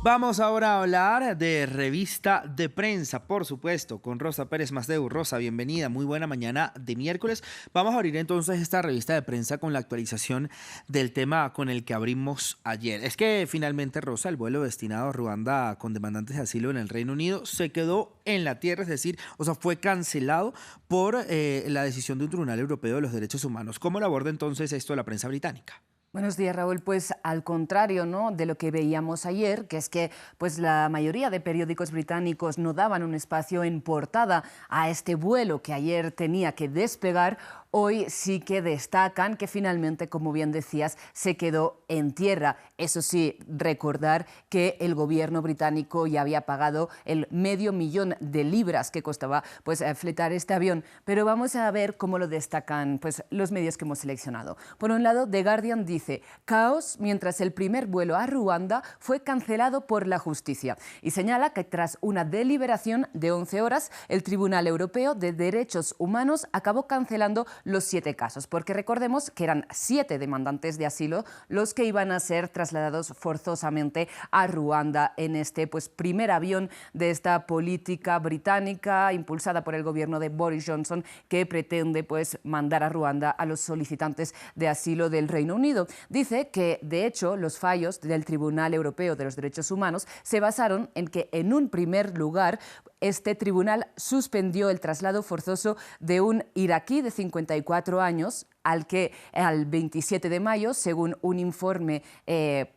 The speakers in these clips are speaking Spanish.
Vamos ahora a hablar de revista de prensa, por supuesto, con Rosa Pérez Masdeu. Rosa, bienvenida, muy buena mañana de miércoles. Vamos a abrir entonces esta revista de prensa con la actualización del tema con el que abrimos ayer. Es que finalmente, Rosa, el vuelo destinado a Ruanda con demandantes de asilo en el Reino Unido se quedó en la tierra, es decir, fue cancelado por la decisión de un Tribunal Europeo de los Derechos Humanos. ¿Cómo lo aborda entonces esto la prensa británica? Buenos días, Raúl. Pues al contrario, ¿no?, de lo que veíamos ayer, que es que pues la mayoría de periódicos británicos no daban un espacio en portada a este vuelo que ayer tenía que despegar, hoy sí que destacan que finalmente, como bien decías, se quedó en tierra. Eso sí, recordar que el gobierno británico ya había pagado el $500.000 que costaba pues fletar este avión. Pero vamos a ver cómo lo destacan pues los medios que hemos seleccionado. Por un lado, The Guardian dice: caos mientras el primer vuelo a Ruanda fue cancelado por la justicia, y señala que tras una deliberación de 11 horas, el Tribunal Europeo de Derechos Humanos acabó cancelando los 7 casos, porque recordemos que eran 7 demandantes de asilo los que iban a ser trasladados forzosamente a Ruanda en este pues primer avión de esta política británica impulsada por el gobierno de Boris Johnson, que pretende pues mandar a Ruanda a los solicitantes de asilo del Reino Unido. Dice que, de hecho, los fallos del Tribunal Europeo de los Derechos Humanos se basaron en que, en un primer lugar, este tribunal suspendió el traslado forzoso de un iraquí de 54 años al que al 27 de mayo, según un informe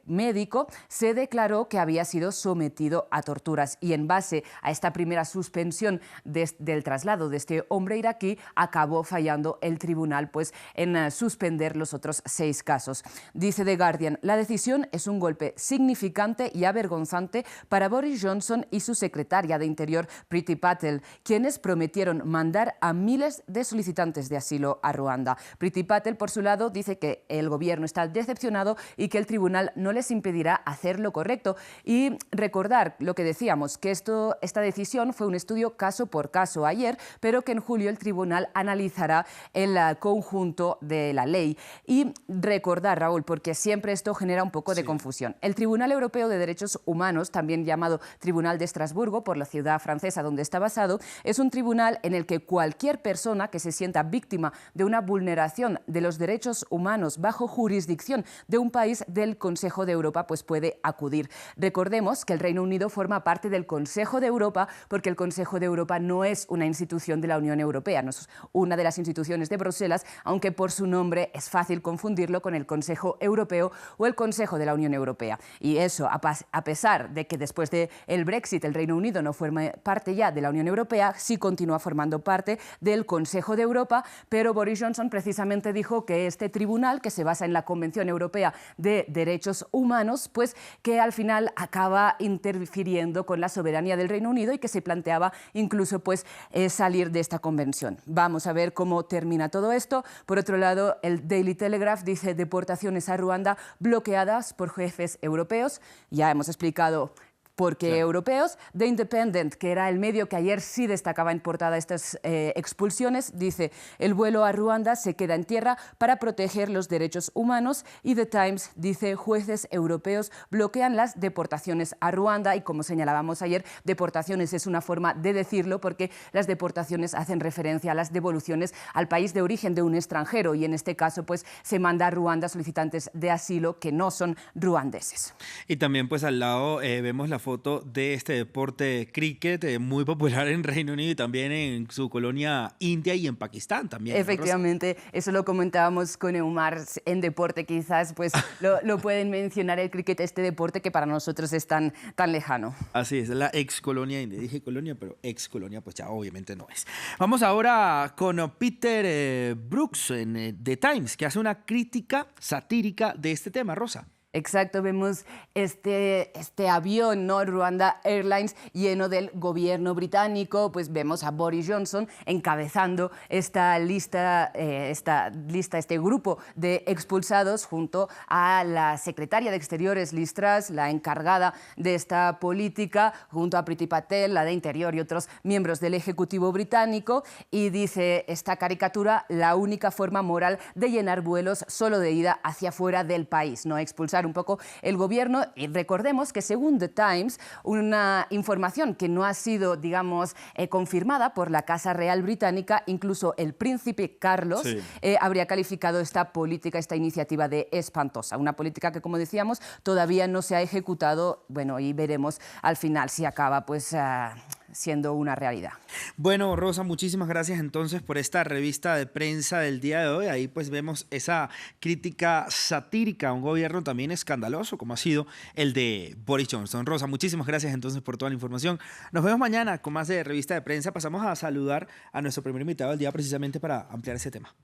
médico, se declaró que había sido sometido a torturas. Y en base a esta primera suspensión del traslado de este hombre iraquí, acabó fallando el tribunal pues, en suspender los otros 6 casos. Dice The Guardian: la decisión es un golpe significante y avergonzante para Boris Johnson y su secretaria de Interior, Priti Patel, quienes prometieron mandar a miles de solicitantes de asilo a Ruanda. Priti Patel, por su lado, dice que el gobierno está decepcionado y que el tribunal no les impedirá hacer lo correcto. Y recordar lo que decíamos, que esta decisión fue un estudio caso por caso ayer, pero que en julio el tribunal analizará el conjunto de la ley. Y recordar, Raúl, porque siempre esto genera un poco de confusión, el Tribunal Europeo de Derechos Humanos, también llamado Tribunal de Estrasburgo por la ciudad francesa donde está basado, es un tribunal en el que cualquier persona que se sienta víctima de una vulneración de los derechos humanos bajo jurisdicción de un país del Consejo de Europa pues puede acudir. Recordemos que el Reino Unido forma parte del Consejo de Europa, porque el Consejo de Europa no es una institución de la Unión Europea, no es una de las instituciones de Bruselas, aunque por su nombre es fácil confundirlo con el Consejo Europeo o el Consejo de la Unión Europea. Y eso, a pesar de que después del Brexit el Reino Unido no forma parte ya de la Unión Europea, sí continúa formando parte del Consejo de Europa, pero Boris Johnson precisamente dijo que este tribunal, que se basa en la Convención Europea de Derechos Humanos, pues que al final acaba interfiriendo con la soberanía del Reino Unido y que se planteaba incluso pues salir de esta convención. Vamos a ver cómo termina todo esto. Por otro lado, el Daily Telegraph dice: deportaciones a Ruanda bloqueadas por jefes europeos. Ya hemos explicado por qué europeos. The Independent, que era el medio que ayer sí destacaba en portada estas expulsiones, dice: el vuelo a Ruanda se queda en tierra para proteger los derechos humanos. Y The Times dice: jueces europeos bloquean las deportaciones a Ruanda. Y como señalábamos ayer, deportaciones es una forma de decirlo, porque las deportaciones hacen referencia a las devoluciones al país de origen de un extranjero, y en este caso pues se manda a Ruanda solicitantes de asilo que no son ruandeses. Y también pues al lado vemos la foto de este deporte cricket muy popular en Reino Unido y también en su colonia India y en Pakistán también, ¿no, efectivamente, Rosa? Eso lo comentábamos con Eumar. En deporte quizás pues lo pueden mencionar el cricket, este deporte que para nosotros es tan lejano. Así es, la ex colonia India. Dije colonia, pero ex colonia pues ya obviamente no es. Vamos ahora con Peter Brooks en The Times, que hace una crítica satírica de este tema, Rosa. Exacto, vemos este avión, ¿no?, Rwanda Airlines, lleno del gobierno británico. Pues vemos a Boris Johnson encabezando esta lista, este grupo de expulsados, junto a la secretaria de Exteriores, Liz Truss, la encargada de esta política, junto a Priti Patel, la de Interior, y otros miembros del Ejecutivo británico. Y dice esta caricatura: la única forma moral de llenar vuelos solo de ida hacia fuera del país, no expulsar desmontar un poco el gobierno. Y recordemos que según The Times, una información que no ha sido, digamos, confirmada por la Casa Real Británica, incluso el príncipe Carlos habría calificado esta política, esta iniciativa de espantosa. Una política que, como decíamos, todavía no se ha ejecutado, bueno, y veremos al final si acaba pues siendo una realidad. Bueno, Rosa, muchísimas gracias entonces por esta revista de prensa del día de hoy. Ahí pues vemos esa crítica satírica a un gobierno también escandaloso como ha sido el de Boris Johnson. Rosa, muchísimas gracias entonces por toda la información. Nos vemos mañana con más de revista de prensa. Pasamos a saludar a nuestro primer invitado del día precisamente para ampliar ese tema.